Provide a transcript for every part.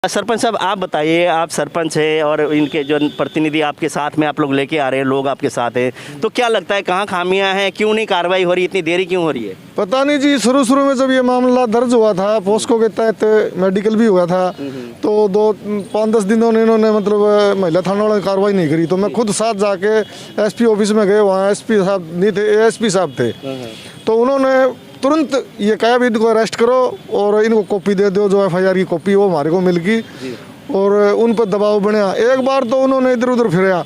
सरपंच साहब आप बताइए, आप सरपंच हैं और इनके जो प्रतिनिधि आपके साथ में आप लोग लेके आ रहे हैं, लोग आपके साथ हैं, तो क्या लगता है कहाँ खामियां हैं, क्यों नहीं कार्रवाई हो रही, इतनी देरी क्यों हो रही है? पता नहीं जी, शुरू में जब ये मामला दर्ज हुआ था पोस्को के तहत मेडिकल भी हुआ था, तो 5-10 दिनों ने इन्होंने मतलब महिला थाना वालों ने कार्रवाई नहीं करी। तो मैं खुद साथ जाके एसपी ऑफिस में गए, वहाँ एसपी साहब नहीं थे, एएसपी साहब थे। तो उन्होंने तुरंत ये कहा भी इनको अरेस्ट करो और इनको कॉपी दे दो, जो एफआईआर की कॉपी वो हमारे को मिल गई और उन पर दबाव बढ़ा। एक बार तो उन्होंने इधर उधर फिराया,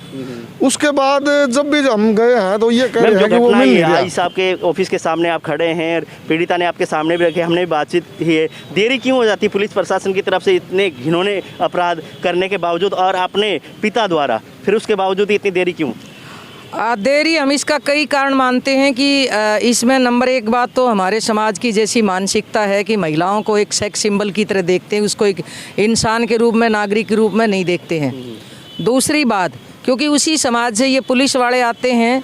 उसके बाद जब भी हम गए हैं तो ये कह रहे हैं कि वो मिल नहीं रहा। आई साहब के ऑफिस के सामने आप खड़े हैं, पीड़िता ने आपके सामने भी रखे, हमने भी बातचीत की है, देरी क्यों हो जाती पुलिस प्रशासन की तरफ से इतने घिनौने अपराध करने के बावजूद और अपने पिता द्वारा, फिर उसके बावजूद इतनी देरी क्यों? देरी हम इसका कई कारण मानते हैं कि इसमें नंबर एक बात तो हमारे समाज की जैसी मानसिकता है कि महिलाओं को एक सेक्स सिंबल की तरह देखते हैं, उसको एक इंसान के रूप में, नागरिक के रूप में नहीं देखते हैं। दूसरी बात, क्योंकि उसी समाज से ये पुलिस वाले आते हैं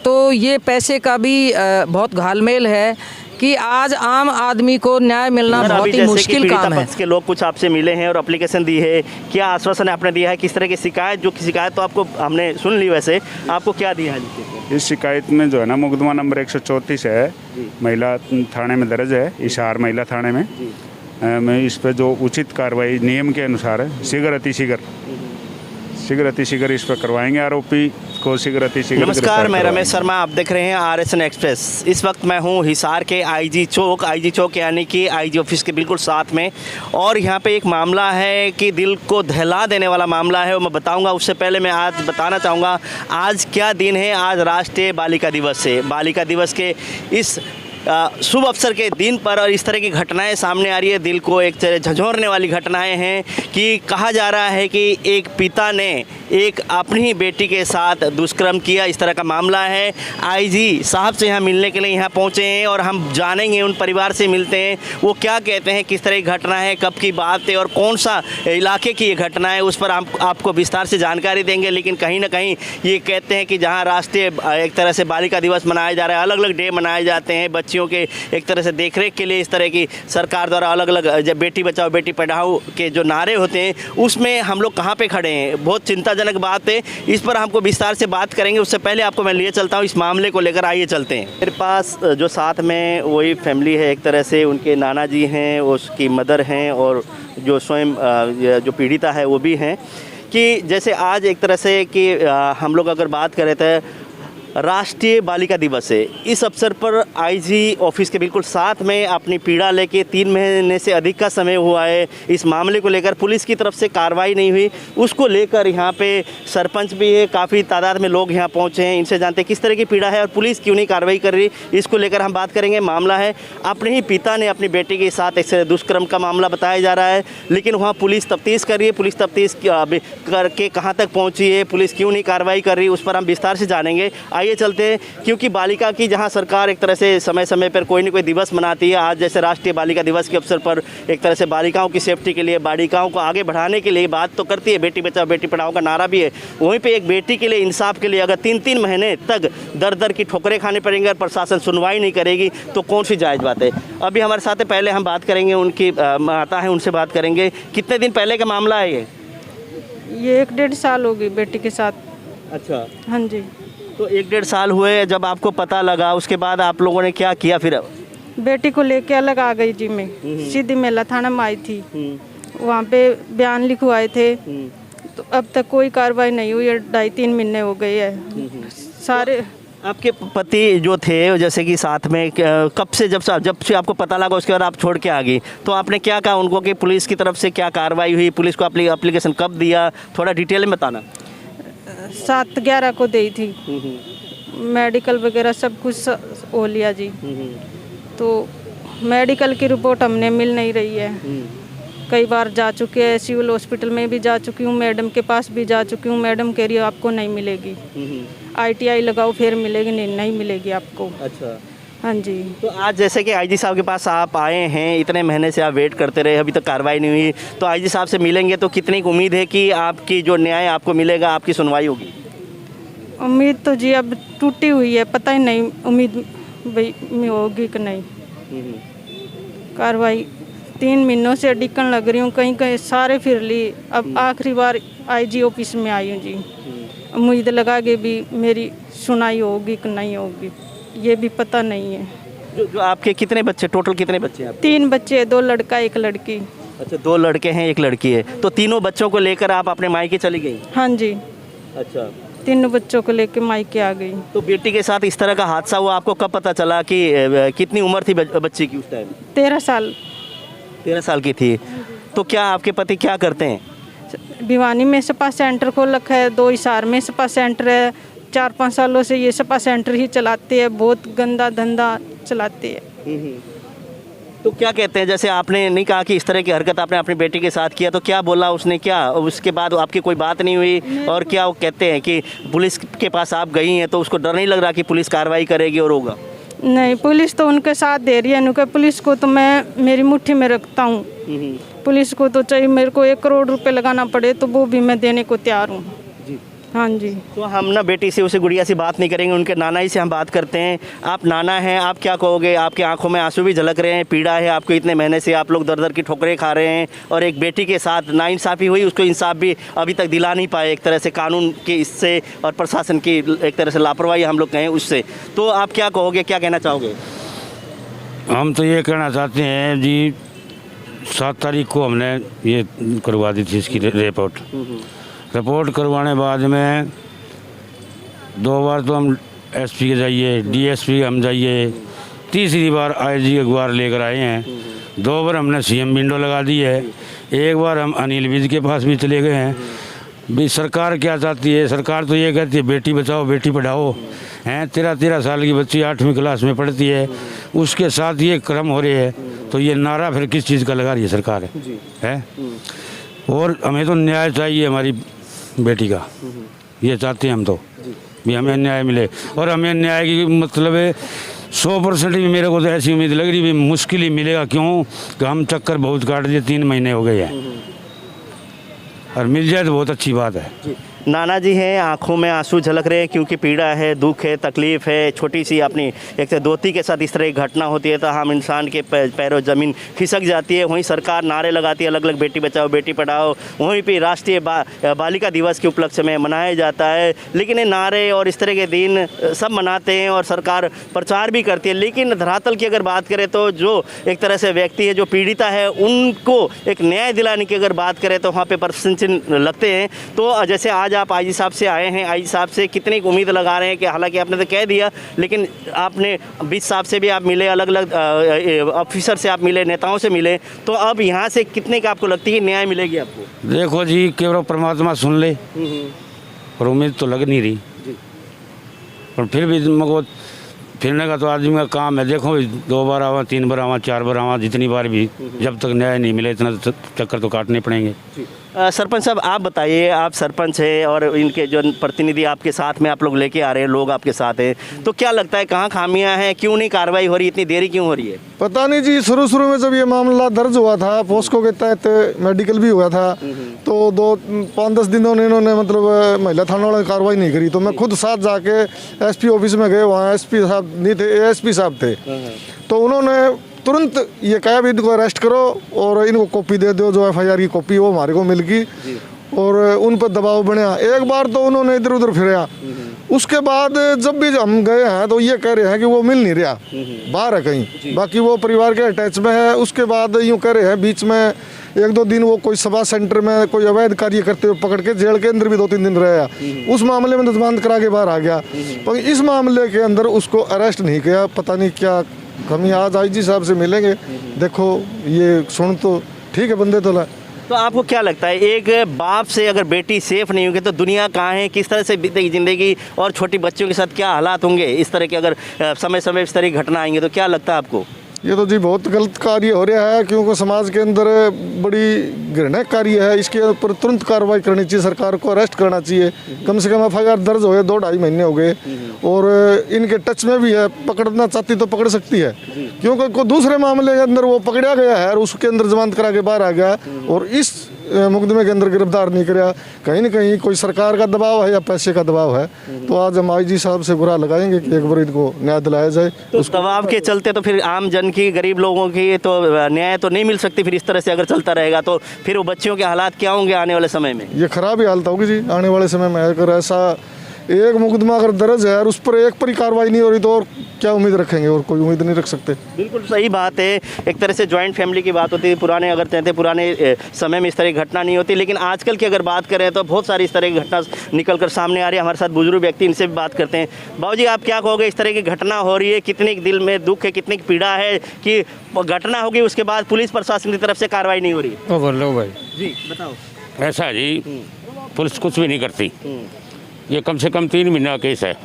तो ये पैसे का भी बहुत घालमेल है कि आज आम आदमी को न्याय मिलना बहुत ही मुश्किल काम है। के लोग कुछ आपसे मिले हैं और एप्लीकेशन दी है, क्या आश्वासन आपने दिया है, किस तरह की शिकायत, शिकायत तो आपको हमने सुन ली, वैसे आपको क्या दिया है? इस शिकायत में जो है ना, मुकदमा नंबर 134 है, महिला थाने में दर्ज है, हिसार महिला थाने में। मैं इस पर जो उचित कार्रवाई नियम के अनुसार है, शीघ्र अतिशीघ्र इस पर करवाएंगे, आरोपी को शीघ्र अतिशीघ्र। नमस्कार, मैं रमेश शर्मा, आप देख रहे हैं RSN एक्सप्रेस। इस वक्त मैं हूं हिसार के आईजी चौक यानी कि आईजी ऑफिस के बिल्कुल साथ में, और यहां पे एक मामला है कि दिल को दहला देने वाला मामला है, वो मैं बताऊंगा। उससे पहले मैं आज बताना चाहूँगा आज क्या दिन है। आज राष्ट्रीय बालिका दिवस है। बालिका दिवस के इस शुभ अवसर के दिन पर और इस तरह की घटनाएं सामने आ रही है, दिल को एक तरह झंझोरने वाली घटनाएं हैं कि कहा जा रहा है कि एक पिता ने एक अपनी ही बेटी के साथ दुष्कर्म किया, इस तरह का मामला है। आईजी साहब से यहाँ मिलने के लिए यहाँ पहुँचे हैं और हम जानेंगे, उन परिवार से मिलते हैं, वो क्या कहते हैं, किस तरह की घटना है, कब की बात है और कौन सा इलाके की ये घटना है, उस पर हम आपको विस्तार से जानकारी देंगे। लेकिन कहीं ना कहीं ये कहते हैं कि जहाँ राष्ट्रीय एक तरह से बालिका दिवस मनाया जा रहा है, अलग अलग डे मनाए जाते हैं बच्चियों के एक तरह से देखरेख के लिए, इस तरह की सरकार द्वारा अलग अलग जब बेटी बचाओ बेटी पढ़ाओ के जो नारे होते हैं, उसमें हम लोग कहाँ पे खड़े हैं, बहुत चिंताजनक बात है। इस पर हमको विस्तार से बात करेंगे। उससे पहले आपको मैं लिए चलता हूँ इस मामले को लेकर, आइए चलते हैं। मेरे पास जो साथ में वही फैमिली है, एक तरह से उनके नाना जी हैं, उसकी मदर हैं और जो स्वयं जो पीड़िता है वो भी हैं, कि जैसे आज एक तरह से कि हम लोग अगर बात करें तो राष्ट्रीय बालिका दिवस है। इस अवसर पर आईजी ऑफिस के बिल्कुल साथ में अपनी पीड़ा लेके 3 महीने से अधिक का समय हुआ है, इस मामले को लेकर पुलिस की तरफ से कार्रवाई नहीं हुई, उसको लेकर यहाँ पे सरपंच भी है, काफ़ी तादाद में लोग यहाँ पहुँचे हैं, इनसे जानते हैं किस तरह की पीड़ा है और पुलिस क्यों नहीं कार्रवाई कर रही, इसको लेकर हम बात करेंगे। मामला है अपने ही पिता ने अपनी बेटी के साथ एक दुष्कर्म का मामला बताया जा रहा है, लेकिन वहाँ पुलिस तफ्तीश कर रही है। पुलिस तफ्तीश करके कहाँ तक पहुँची है, पुलिस क्यों नहीं कार्रवाई कर रही, उस पर हम विस्तार से जानेंगे। आइए चलते हैं, क्योंकि बालिका की जहां सरकार एक तरह से समय समय पर कोई न कोई दिवस मनाती है, आज जैसे राष्ट्रीय बालिका दिवस के अवसर पर एक तरह से बालिकाओं की सेफ्टी के लिए, बालिकाओं को आगे बढ़ाने के लिए बात तो करती है, बेटी बचाओ बेटी पढ़ाओ का नारा भी है, वहीं पे एक बेटी के लिए, इंसाफ के लिए अगर 3-3 महीने तक दर की ठोकरें खाने पड़ेंगे और प्रशासन सुनवाई नहीं करेगी तो कौन सी जायज़ बात है। अभी हमारे साथ है, पहले हम बात करेंगे, उनकी माता है, उनसे बात करेंगे। कितने दिन पहले का मामला है ये 1-1.5 साल हो गई बेटी के साथ। अच्छा, हाँ जी। तो 1-1.5 साल हुए, जब आपको पता लगा उसके बाद आप लोगों ने क्या किया फिर? बेटी को लेके अलग आ गई जी, मैं सीधी मेला थाना में आई थी, वहाँ पे बयान लिखवाए थे, तो अब तक कोई कार्रवाई नहीं हुई है। 2.5-3 महीने हो गए हैं सारे। आपके पति जो थे, जैसे कि साथ में, कब से जब से आपको पता लगा उसके बाद आप छोड़ के आ गई, तो आपने क्या कहा उनको कि पुलिस की तरफ से क्या कार्रवाई हुई, पुलिस को एप्लीकेशन कब दिया, थोड़ा डिटेल में बताना। 7/11 को दी थी, मेडिकल वगैरह सब कुछ हो लिया जी। तो मेडिकल की रिपोर्ट हमने मिल नहीं रही है, कई बार जा चुके हैं, सिविल हॉस्पिटल में भी जा चुकी हूँ, मैडम के पास भी जा चुकी हूँ, मैडम कह रही है आपको नहीं मिलेगी, ITI लगाओ फिर मिलेगी, नहीं मिलेगी आपको। अच्छा, हाँ जी। तो आज जैसे कि आईजी साहब के पास आप आए हैं, इतने महीने से आप वेट करते रहे, अभी तक कार्रवाई नहीं हुई, तो आईजी साहब से मिलेंगे तो कितनी उम्मीद है कि आपकी जो न्याय आपको मिलेगा, आपकी सुनवाई होगी? उम्मीद तो जी अब टूटी हुई है, पता ही नहीं उम्मीद भाई में होगी कि नहीं। कार्रवाई 3 महीनों से अडिकन लग रही हूँ, कहीं कहीं सारे फिर ली। अब आखिरी बार आईजी ऑफिस में आई हूँ जी। उम्मीद लगा के भी मेरी सुनाई होगी कि नहीं होगी ये भी पता नहीं है। जो आपके कितने बच्चे, टोटल कितने बच्चे हैं आपके? 3 बच्चे, 2 लड़का 1 लड़की। अच्छा, 2 लड़के हैं 1 लड़की है। तो तीनों बच्चों को लेकर आप अपने मायके चली गई? हाँ जी, अच्छा। 3 बच्चों को लेके मायके आ गई। तो बेटी के साथ इस तरह का हादसा हुआ, आपको कब पता चला कि कितनी उम्र थी बच्ची की उस टाइम? 13 साल। 13 साल की थी। तो क्या आपके पति क्या करते हैं? भिवानी में सपा सेंटर खोल रखा है, 2 हिसार में सपा सेंटर है। 4-5 सालों से ये सपा सेंटर ही चलाते हैं, बहुत गंदा धंधा चलाते हैं। तो क्या कहते हैं, जैसे आपने नहीं कहा कि इस तरह की हरकत आपने अपनी बेटी के साथ किया, तो क्या बोला उसने, क्या उसके बाद आपकी कोई बात नहीं हुई? और क्या वो कहते हैं कि पुलिस के पास आप गई हैं तो उसको डर नहीं लग रहा कि पुलिस कार्रवाई करेगी और होगा? नहीं, पुलिस तो उनके साथ दे रही है। उनके पुलिस को तो मैं मेरी मुट्ठी में रखता हूँ। पुलिस को तो चाहे मेरे को 1 करोड़ रुपए लगाना पड़े तो वो भी मैं देने को तैयार हूँ। हाँ जी। तो हम ना बेटी से, उसे गुड़िया से बात नहीं करेंगे, उनके नाना ही से हम बात करते हैं। आप नाना हैं, आप क्या कहोगे? आपकी आंखों में आंसू भी झलक रहे हैं, पीड़ा है आपको, इतने महीने से आप लोग दर दर की ठोकरें खा रहे हैं और एक बेटी के साथ नाइंसाफ़ी हुई, उसको इंसाफ भी अभी तक दिला नहीं पाए, एक तरह से कानून के इससे और प्रशासन की एक तरह से लापरवाही हम लोग कहें उससे। तो आप क्या कहोगे, क्या कहना चाहोगे? हम तो ये कहना चाहते हैं जी, 7 तारीख को हमने ये करवा दी थी इसकी रिपोर्ट करवाने बाद में 2 बार तो हम एसपी के जाइए, डीएसपी हम जाइए, तीसरी बार आईजी अखबार लेकर आए हैं। 2 बार हमने सीएम विंडो लगा दी है, 1 बार हम अनिल विज के पास भी चले गए हैं। भी सरकार क्या चाहती है? सरकार तो ये कहती है बेटी बचाओ बेटी पढ़ाओ हैं। 13 साल की बच्ची 8वीं क्लास में पढ़ती है, उसके साथ ये क्रम हो रहे हैं, तो ये नारा फिर किस चीज़ का लगा रही है सरकार है? और हमें तो न्याय चाहिए हमारी बेटी का, ये चाहते हैं हम तो भी हमें न्याय मिले। और हमें न्याय की मतलब है 100% भी मेरे को तो ऐसी उम्मीद लग रही है मुश्किल ही मिलेगा। क्यों कि हम चक्कर बहुत काट दिए, 3 महीने हो गए हैं, और मिल जाए तो बहुत अच्छी बात है। नाना जी हैं, आंखों में आंसू झलक रहे हैं क्योंकि पीड़ा है, दुख है, तकलीफ़ है। छोटी सी अपनी एक दोती के साथ इस तरह की घटना होती है तो हम इंसान के पैरों ज़मीन खिसक जाती है। वहीं सरकार नारे लगाती है अलग अलग, बेटी बचाओ बेटी पढ़ाओ। वहीं पे राष्ट्रीय बालिका दिवस के उपलक्ष्य में मनाया जाता है। लेकिन ये नारे और इस तरह के दिन सब मनाते हैं और सरकार प्रचार भी करती है, लेकिन धरातल की अगर बात करें तो जो एक तरह से व्यक्ति है, जो पीड़िता है, उनको एक न्याय दिलाने की अगर बात करें तो वहाँ पर प्रश्न चिन्ह लगते हैं। तो जैसे आज आप आईजी साहब से आए हैं, आईजी साहब से कितनी उम्मीद लगा रहे हैं कि हालांकि आपने तो कह दिया, लेकिन आपने बीच साहब से भी आप मिले, अलग अलग ऑफिसर से आप मिले, नेताओं से मिले, तो अब यहाँ से कितने का आपको लगती है कि न्याय मिलेगी आपको? देखो जी, केवल परमात्मा सुन ले, और उम्मीद तो लग नहीं रही, और फिर भी मुझको फिरने का तो आदमी का काम है। देखो 2 बार आवा, 3 बार आवा, 4 बार आवा, जितनी बार भी, जब तक न्याय नहीं मिले इतना चक्कर तो काटने पड़ेंगे। सरपंच साहब आप बताइए, आप सरपंच हैं और इनके जो प्रतिनिधि आपके साथ में आप लोग लेके आ रहे हैं, लोग आपके साथ हैं, तो क्या लगता है कहाँ खामियां हैं, क्यों नहीं कार्रवाई हो रही, इतनी देरी क्यों हो रही है? पता नहीं जी, शुरू में जब ये मामला दर्ज हुआ था, पोस्को के तहत मेडिकल भी हुआ था, तो 5-10 दिनों ने इन्होंने मतलब महिला थाना वालों ने कार्रवाई नहीं करी। तो मैं खुद साथ जाके एसपी ऑफिस में गए, वहाँ एसपी साहब नहीं थे, एएसपी साहब थे, तो उन्होंने तुरंत ये कहा भी इनको अरेस्ट करो और इनको कॉपी दे दो, जो एफआईआर की कॉपी वो हमारे को मिल गई, और उन पर दबाव बढ़ा। एक बार तो उन्होंने इधर उधर फिरा, उसके बाद जब भी हम गए हैं तो ये कह रहे हैं कि वो मिल नहीं रहा, बाहर है कहीं, बाकी वो परिवार के अटैच में है। उसके बाद यूँ कह रहे हैं बीच में 1-2 दिन वो कोई सभा सेंटर में कोई अवैध कार्य करते हुए पकड़ के जेल के अंदर भी 2-3 दिन रहा। उस मामले में तो जमानत करा के बाहर आ गया, पर इस मामले के अंदर उसको अरेस्ट नहीं किया। पता नहीं क्या कमी। आज आईजी साहब से मिलेंगे, देखो ये सुन तो ठीक है बंदे तो आपको क्या लगता है, एक बाप से अगर बेटी सेफ नहीं होगी तो दुनिया कहाँ है, किस तरह से बीतेगी ज़िंदगी, और छोटी बच्चों के साथ क्या हालात होंगे इस तरह के अगर समय समय इस तरह की घटना आएंगे, तो क्या लगता है आपको? ये तो जी बहुत गलत कार्य हो रहा है, क्योंकि समाज के अंदर बड़ी घृणा कार्य है। इसके ऊपर तुरंत कार्रवाई करनी चाहिए, सरकार को अरेस्ट करना चाहिए। कम से कम एफआईआर दर्ज हो गए, 2-2.5 महीने हो गए, और इनके टच में भी है, पकड़ना चाहती तो पकड़ सकती है, क्योंकि कोई दूसरे मामले के अंदर वो पकड़ा गया है और उसके अंदर जमानत करा के बाहर आ गया, और इस मुकदमे के अंदर गिरफ्तार नहीं कराया। कहीं ना कहीं कोई सरकार का दबाव है या पैसे का दबाव है। तो आज हम IG साहब से गुहार लगाएंगे कि एक बार इनको न्याय दिलाया जाए। तो उस दबाव के चलते तो फिर आम जन की, गरीब लोगों की तो न्याय तो नहीं मिल सकती। फिर इस तरह से अगर चलता रहेगा तो फिर वो बच्चियों के हालात क्या होंगे आने वाले समय में? ये खराब ही हालत होगी जी आने वाले समय में। अगर ऐसा एक मुकदमा अगर दर्ज है और उस पर एक पर ही कार्रवाई नहीं हो रही तो और क्या उम्मीद रखेंगे? और कोई उम्मीद नहीं रख सकते। बिल्कुल सही बात है। एक तरह से जॉइंट फैमिली की बात होती है। पुराने अगर कहते पुराने समय में इस तरह की घटना नहीं होती, लेकिन आजकल की अगर बात करें तो बहुत सारी इस तरह की घटना निकल कर सामने आ रही है। हमारे साथ बुजुर्ग व्यक्ति, इनसे भी बात करते हैं। बाबूजी, आप क्या कहोगे, इस तरह की घटना हो रही है, कितनी दिल में दुख है, कितनी पीड़ा है कि घटना होगी उसके बाद पुलिस प्रशासन की तरफ से कार्रवाई नहीं हो रही है? तो बोलो भाई, जी बताओ। ऐसा है जी, पुलिस कुछ भी नहीं करती। ये कम से कम 3 महीने का केस है।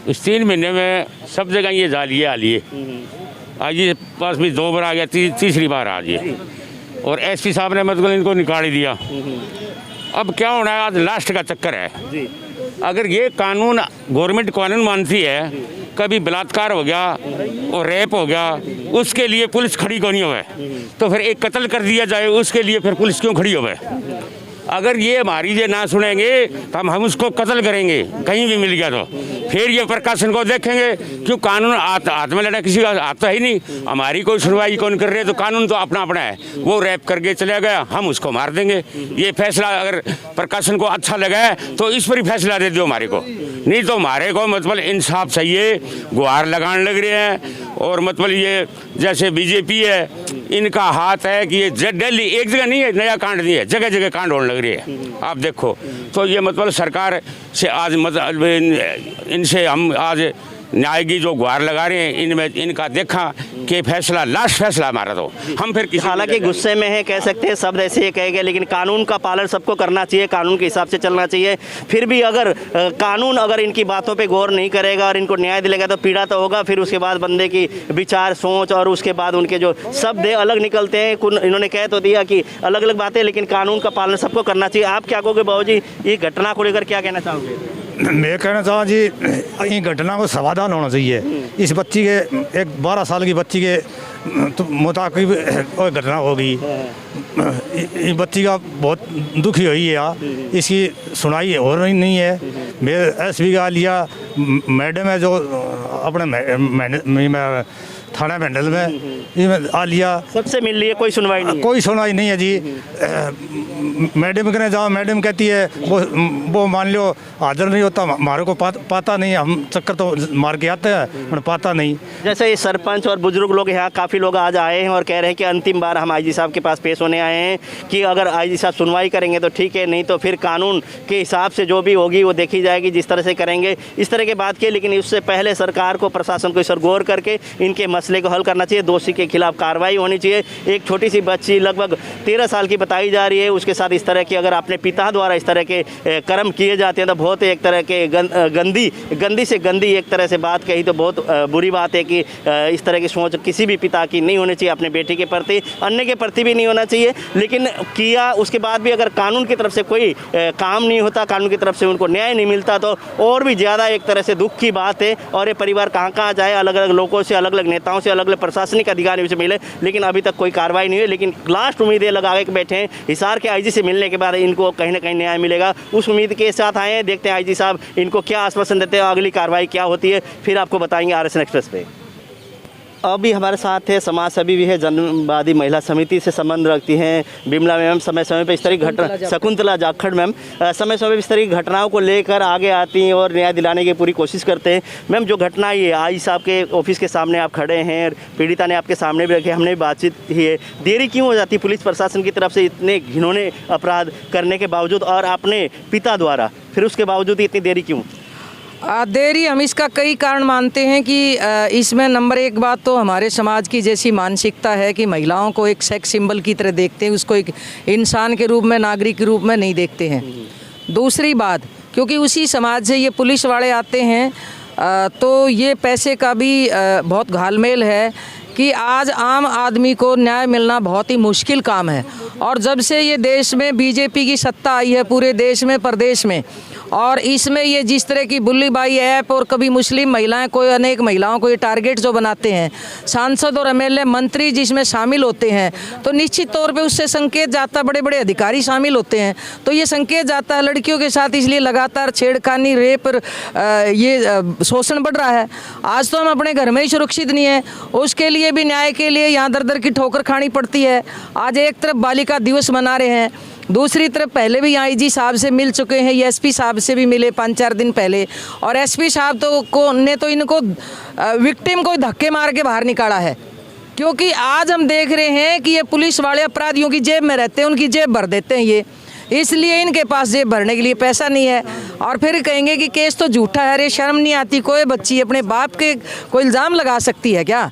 इस 3 महीने में सब जगह ये जालिए आलिए। आज ये पास भी 2 बार आ गया, तीसरी बार आज ये। और SP साहब ने मतलब इनको निकाल ही दिया। अब क्या होना है, आज लास्ट का चक्कर है। अगर ये कानून, गवर्नमेंट कानून मानती है, कभी बलात्कार हो गया और रेप हो गया, उसके लिए पुलिस खड़ी क्यों नहीं होवे? तो फिर एक कत्ल कर दिया जाए, उसके लिए फिर पुलिस क्यों खड़ी होवे? अगर ये हमारी ये ना सुनेंगे तो हम उसको कत्ल करेंगे कहीं भी मिल गया तो। फिर ये प्रशासन को देखेंगे, क्यों कानून हाथ में लेना किसी का आता ही नहीं। हमारी कोई सुनवाई कौन कर रहे है? तो कानून तो अपना अपना है। वो रैप करके चले गया, हम उसको मार देंगे। ये फैसला अगर प्रशासन को अच्छा लगा है तो इस पर ही फैसला दे दो हमारे को, नहीं तो हमारे को मतलब इंसाफ चाहिए। गुहार लगाने लग रहे हैं और मतलब ये जैसे BJP है, इनका हाथ है कि ये दिल्ली एक जगह नहीं है, नया कांड नहीं है, जगह जगह कांड होने लग रही है। आप देखो तो ये मतलब सरकार से आज मतलब इनसे हम आज न्याय की जो गुहार लगा रहे हैं, इनमें इनका देखा कि फैसला लास्ट फैसला हमारा। तो हम फिर हालांकि गुस्से में है, कह सकते हैं, शब्द ऐसे ही कहेंगे, लेकिन कानून का पालन सबको करना चाहिए, कानून के हिसाब से चलना चाहिए। फिर भी अगर कानून अगर इनकी बातों पे गौर नहीं करेगा और इनको न्याय दिलेगा तो पीड़ा तो होगा। फिर उसके बाद बंदे की विचार, सोच और उसके बाद उनके जो शब्द है अलग निकलते हैं। इन्होंने कह तो दिया कि अलग अलग बातें, लेकिन कानून का पालन सबको करना चाहिए। आप क्या कहोगे बाबूजी, ये घटना को लेकर क्या कहना चाहोगे? मैं कहना चाहूँ जी, ये घटना को समाधान होना चाहिए। इस बच्ची के, एक 12 साल की बच्ची के तो मुताबिक कोई घटना होगी। इस बच्ची का बहुत दुखी हुई है, इसकी सुनाई हो रही नहीं है। मैं SP का लिया, मैडम है जो अपने थाना मंडल में आ लिया, सबसे मिल लिया, कोई सुनवाई नहीं है। कोई सुनवाई नहीं है जी। मैडम के जाओ, मैडम कहती है वो मान लो हाजिर नहीं होता, हमारे को पता नहीं, हम चक्कर तो मार के आते हैं पर पता नहीं। जैसे ये सरपंच और बुजुर्ग लोग यहाँ काफ़ी लोग आज आए हैं और कह रहे हैं कि अंतिम बार हम IG साहब के पास पेश होने आए हैं कि अगर IG साहब सुनवाई करेंगे तो ठीक है, नहीं तो फिर कानून के हिसाब से जो भी होगी वो देखी जाएगी, जिस तरह से करेंगे इस तरह की बात की। लेकिन उससे पहले सरकार को, प्रशासन को इस पर गौर करके इनके मसले को हल करना चाहिए। दोषी के खिलाफ कार्रवाई होनी चाहिए। एक छोटी सी बच्ची लगभग 13 साल की बताई जा रही है, उसके साथ इस तरह की अगर अपने पिता द्वारा इस तरह के कर्म किए जाते हैं तो बहुत एक तरह के गंदी से गंदी एक तरह से बात कही तो बहुत बुरी बात है कि इस तरह की सोच किसी भी पिता की नहीं होनी चाहिए, अपने बेटे के प्रति, अन्य के प्रति भी नहीं होना चाहिए। लेकिन किया उसके बाद भी अगर कानून की तरफ से कोई काम नहीं होता, कानून की तरफ से उनको न्याय नहीं मिलता तो और भी ज़्यादा एक तरह से दुख की बात है। और ये परिवार कहाँ जाए, अलग अलग लोगों से, अलग अलग नेताओं से, अलग अलग प्रशासनिक अधिकारियों से मिले, लेकिन अभी तक कोई कार्रवाई नहीं हुई। लेकिन लास्ट उम्मीदें लगा के बैठे हैं, हिसार के IG से मिलने के बाद इनको कहीं ना कहीं न्याय मिलेगा, उस उम्मीद के साथ आए हैं। देखते हैं IG साहब इनको क्या आश्वासन देते हैं, अगली कार्रवाई क्या होती है, फिर आपको बताएंगे RSN एक्सप्रेस पे। अभी हमारे साथ है समाज सेवी भी है, जनवादी महिला समिति से संबंध रखती हैं बिमला मैम। समय समय पर इस तरह की घटना, शकुंतला जाखड़ मैम, समय समय पर इस तरह की घटनाओं को लेकर आगे आती हैं और न्याय दिलाने की पूरी कोशिश करते हैं। मैम, जो घटना ये IG साहब के ऑफिस के सामने आप खड़े हैं, पीड़िता ने आपके सामने भी रखे, हमने भी बातचीत की है, देरी क्यों हो जाती पुलिस प्रशासन की तरफ से इतने घिनौने अपराध करने के बावजूद और अपने पिता द्वारा, फिर उसके बावजूद इतनी देरी क्यों? देरी हम इसका कई कारण मानते हैं कि इसमें नंबर 1 बात तो हमारे समाज की जैसी मानसिकता है कि महिलाओं को एक सेक्स सिंबल की तरह देखते हैं, उसको एक इंसान के रूप में, नागरिक के रूप में नहीं देखते हैं। दूसरी बात, क्योंकि उसी समाज से ये पुलिस वाले आते हैं तो ये पैसे का भी बहुत घालमेल है कि आज आम आदमी को न्याय मिलना बहुत ही मुश्किल काम है। और जब से ये देश में BJP की सत्ता आई है, पूरे देश में, प्रदेश में, और इसमें ये जिस तरह की बुल्लीबाई ऐप और कभी मुस्लिम महिलाएं, कोई अनेक महिलाओं को ये टारगेट जो बनाते हैं, सांसद और एमएलए मंत्री जिसमें शामिल होते हैं, तो निश्चित तौर पे उससे संकेत जाता, बड़े बड़े अधिकारी शामिल होते हैं, तो ये संकेत जाता है लड़कियों के साथ, इसलिए लगातार छेड़खानी, रेप, ये शोषण बढ़ रहा है। आज तो हम अपने घर में ही सुरक्षित नहीं है, उसके लिए भी न्याय के लिए यहाँ दर दर की ठोकर खानी पड़ती है। आज एक तरफ बालिका दिवस मना रहे हैं, दूसरी तरफ पहले भी आईजी साहब से मिल चुके हैं, एसपी साहब से भी मिले 5-4 दिन पहले, और एसपी साहब ने तो इनको विक्टिम को धक्के मार के बाहर निकाला है, क्योंकि आज हम देख रहे हैं कि ये पुलिस वाले अपराधियों की जेब में रहते हैं, उनकी जेब भर देते हैं ये, इसलिए इनके पास जेब भरने के लिए पैसा नहीं है। और फिर कहेंगे कि केस तो झूठा है। अरे शर्म नहीं आती? कोई बच्ची अपने बाप के कोई इल्ज़ाम लगा सकती है क्या?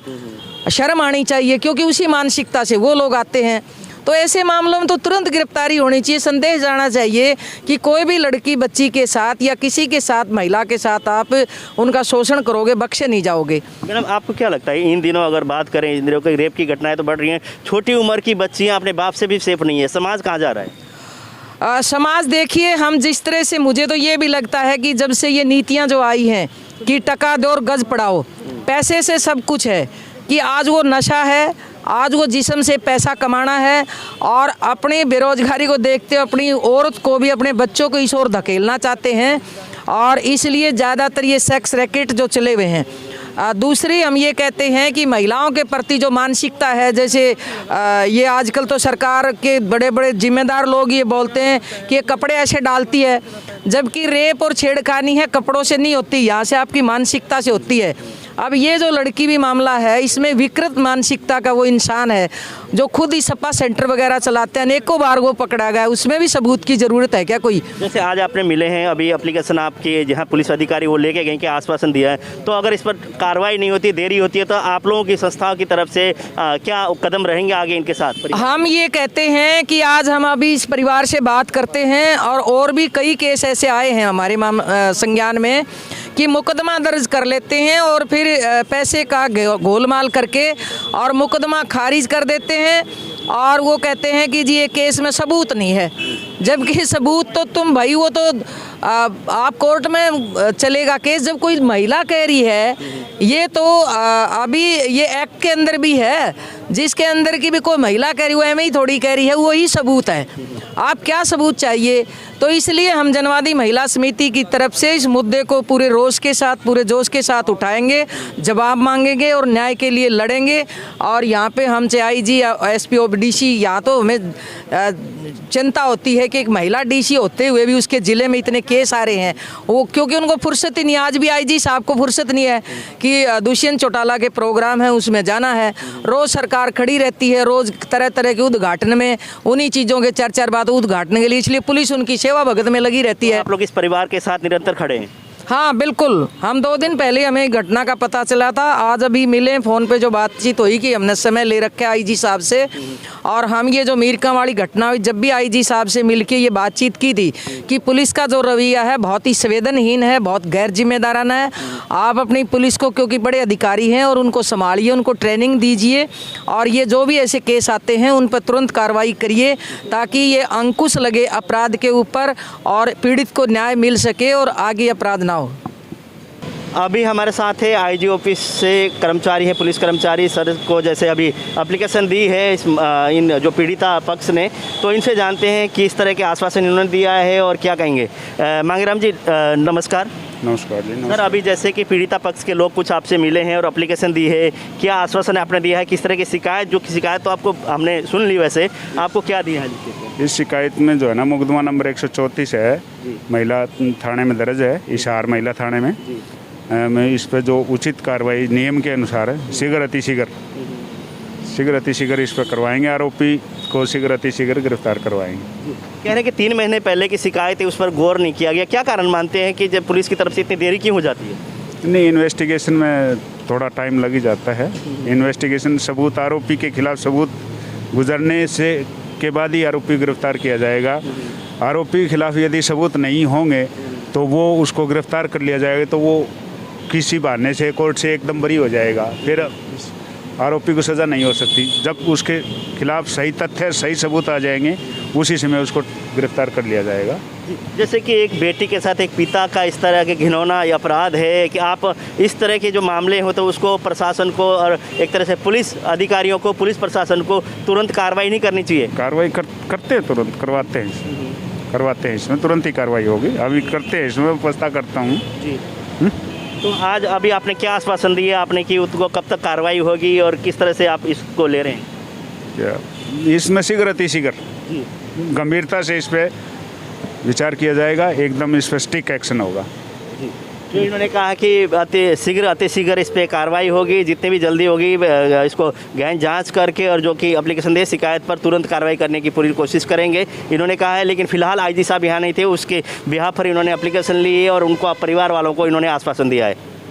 शर्म आनी चाहिए, क्योंकि उसी मानसिकता से वो लोग आते हैं। तो ऐसे मामलों में तो तुरंत गिरफ्तारी होनी चाहिए। संदेश जाना चाहिए कि कोई भी लड़की बच्ची के साथ या किसी के साथ, महिला के साथ आप उनका शोषण करोगे, बख्शे नहीं जाओगे। मैडम, आपको क्या लगता है इन दिनों अगर बात करें, इन दिनों की रेप की घटनाएं तो बढ़ रही हैं, छोटी उम्र की बच्चियां अपने बाप से भी सेफ नहीं है, समाज कहाँ जा रहा है? समाज देखिए, हम जिस तरह से, मुझे तो ये भी लगता है कि जब से ये नीतियाँ जो आई हैं कि टका दो और गज पढ़ाओ, पैसे से सब कुछ है, कि आज वो नशा है, आज वो जिस्म से पैसा कमाना है, और अपनी बेरोजगारी को देखते हुए अपनी औरत को भी, अपने बच्चों को इस ओर धकेलना चाहते हैं, और इसलिए ज़्यादातर ये सेक्स रैकेट जो चले हुए हैं। दूसरी हम ये कहते हैं कि महिलाओं के प्रति जो मानसिकता है, जैसे ये आजकल तो सरकार के बड़े बड़े जिम्मेदार लोग ये बोलते हैं कि ये कपड़े ऐसे डालती है, जबकि रेप और छेड़खानी है कपड़ों से नहीं होती, यहाँ से आपकी मानसिकता से होती है। अब ये जो लड़की भी मामला है, इसमें विकृत मानसिकता का वो इंसान है जो खुद ही सपा सेंटर वगैरह चलाते हैं, अनेकों बार वो पकड़ा गया, उसमें भी सबूत की ज़रूरत है क्या कोई? जैसे आज आपने मिले हैं, अभी एप्लीकेशन आपके जहाँ पुलिस अधिकारी वो लेके गए कि आश्वासन दिया है, तो अगर इस पर कार्रवाई नहीं होती, देरी होती है, तो आप लोगों की संस्थाओं की तरफ से क्या कदम रहेंगे आगे इनके साथ? हम ये कहते हैं कि आज हम अभी इस परिवार से बात करते हैं, और भी कई केस ऐसे आए हैं हमारे संज्ञान में कि मुकदमा दर्ज कर लेते हैं और फिर पैसे का गोलमाल करके और मुकदमा खारिज कर देते हैं, और वो कहते हैं कि जी ये केस में सबूत नहीं है, जबकि सबूत तो तुम भाई, वो तो आप कोर्ट में चलेगा केस। जब कोई महिला कह रही है, ये तो अभी ये एक्ट के अंदर भी है, जिसके अंदर की भी कोई महिला कह रही है, वो एम ही थोड़ी कह रही है, वही सबूत है। आप क्या सबूत चाहिए? तो इसलिए हम जनवादी महिला समिति की तरफ से इस मुद्दे को पूरे रोष के साथ, पूरे जोश के साथ उठाएंगे, जवाब मांगेंगे और न्याय के लिए लड़ेंगे। और यहाँ पे हम चाहे आईजी या एसपी और डीसी, यहाँ तो हमें चिंता होती है कि एक महिला डीसी होते हुए भी उसके ज़िले में इतने केस आ रहे हैं, वो क्योंकि उनको फुर्सत ही नहीं। आज भी आईजी साहब को फुर्सत नहीं है कि दुष्यंत चौटाला के प्रोग्राम है उसमें जाना है, रोज़ सरकार खड़ी रहती है, रोज़ तरह तरह के उद्घाटन में उन्हीं चीज़ों के 4-4 बात उद्घाटन के लिए, इसलिए पुलिस उनकी सेवा भगत में लगी रहती है। आप लोग इस परिवार के साथ निरंतर खड़े हैं? हाँ बिल्कुल, हम 2 दिन पहले हमें घटना का पता चला था, आज अभी मिले, फ़ोन पे जो बातचीत हुई कि हमने समय ले रखा है आईजी साहब से, और हम ये जो मीरका वाली घटना हुई, जब भी आईजी साहब से मिलके ये बातचीत की थी कि पुलिस का जो रवैया है बहुत ही संवेदनहीन है, बहुत गैर जिम्मेदाराना है। आप अपनी पुलिस को, क्योंकि बड़े अधिकारी हैं, और उनको संभालिए, उनको ट्रेनिंग दीजिए, और ये जो भी ऐसे केस आते हैं उन पर तुरंत कार्रवाई करिए, ताकि ये अंकुश लगे अपराध के ऊपर और पीड़ित को न्याय मिल सके और आगे अपराध ना हो। अभी हमारे साथ है आईजी ऑफिस से कर्मचारी है, पुलिस कर्मचारी सर को जैसे अभी एप्लीकेशन दी है इन जो पीड़िता पक्ष ने, तो इनसे जानते हैं कि इस तरह के आश्वासन इन्होंने दिया है और क्या कहेंगे। मांगेराम जी नमस्कार। नमस्कार जी। सर, अभी जैसे कि पीड़िता पक्ष के लोग कुछ आपसे मिले हैं और एप्लीकेशन दी है, क्या आश्वासन आपने दिया है? किस तरह की शिकायत, शिकायत तो आपको हमने सुन ली, वैसे आपको क्या दिया है? इस शिकायत में जो है ना, मुकदमा नंबर 134 है, महिला थाने में दर्ज है, हिसार महिला थाने में। मैं इस पर जो उचित कार्रवाई नियम के अनुसार है, शीघ्र अतिशीघ्र इस पर करवाएंगे, आरोपी को शीघ्र अतिशीघ्र गिरफ्तार करवाएंगे। कह रहे हैं कि 3 महीने पहले की शिकायत है, उस पर गौर नहीं किया गया, क्या कारण मानते हैं कि जब पुलिस की तरफ से इतनी देरी क्यों हो जाती है? नहीं, इन्वेस्टिगेशन में थोड़ा टाइम लग ही जाता है। इन्वेस्टिगेशन सबूत, आरोपी के खिलाफ सबूत गुजरने से के बाद ही आरोपी गिरफ्तार किया जाएगा। आरोपी के खिलाफ यदि सबूत नहीं होंगे तो वो उसको गिरफ्तार कर लिया जाएगा, तो वो किसी बहाने से कोर्ट से एकदम बरी हो जाएगा, फिर आरोपी को सज़ा नहीं हो सकती। जब उसके खिलाफ सही तथ्य, सही सबूत आ जाएंगे, उसी समय उसको गिरफ्तार कर लिया जाएगा। जैसे कि एक बेटी के साथ एक पिता का इस तरह के घिनौना अपराध है कि आप इस तरह के जो मामले हो तो उसको प्रशासन को और एक तरह से पुलिस अधिकारियों को, पुलिस प्रशासन को तुरंत कार्रवाई नहीं करनी चाहिए? कार्रवाई करते हैं, तुरंत करवाते हैं इसमें तुरंत ही कार्रवाई होगी। अभी करते हैं, इसमें पछता करता हूँ जी। तो आज अभी आपने क्या आश्वासन दिया आपने कि उसको कब तक कार्रवाई होगी और किस तरह से आप इसको ले रहे हैं? क्या इसमें शीघ्र अतिशीघ्र गंभीरता से इस पर विचार किया जाएगा, एकदम इस पर स्ट्रिक्ट एक्शन होगा। तो इन्होंने कहा कि अतिशीघ्र इस पर कार्रवाई होगी, जितने भी जल्दी होगी इसको गहन जांच करके और जो कि एप्लीकेशन दे शिकायत पर तुरंत कार्रवाई करने की पूरी कोशिश करेंगे, इन्होंने कहा है। लेकिन फिलहाल आईजी साहब यहाँ नहीं थे, उसके बिहाफ पर इन्होंने एप्लीकेशन ली और उनको परिवार वालों को इन्होंने आश्वासन दिया है।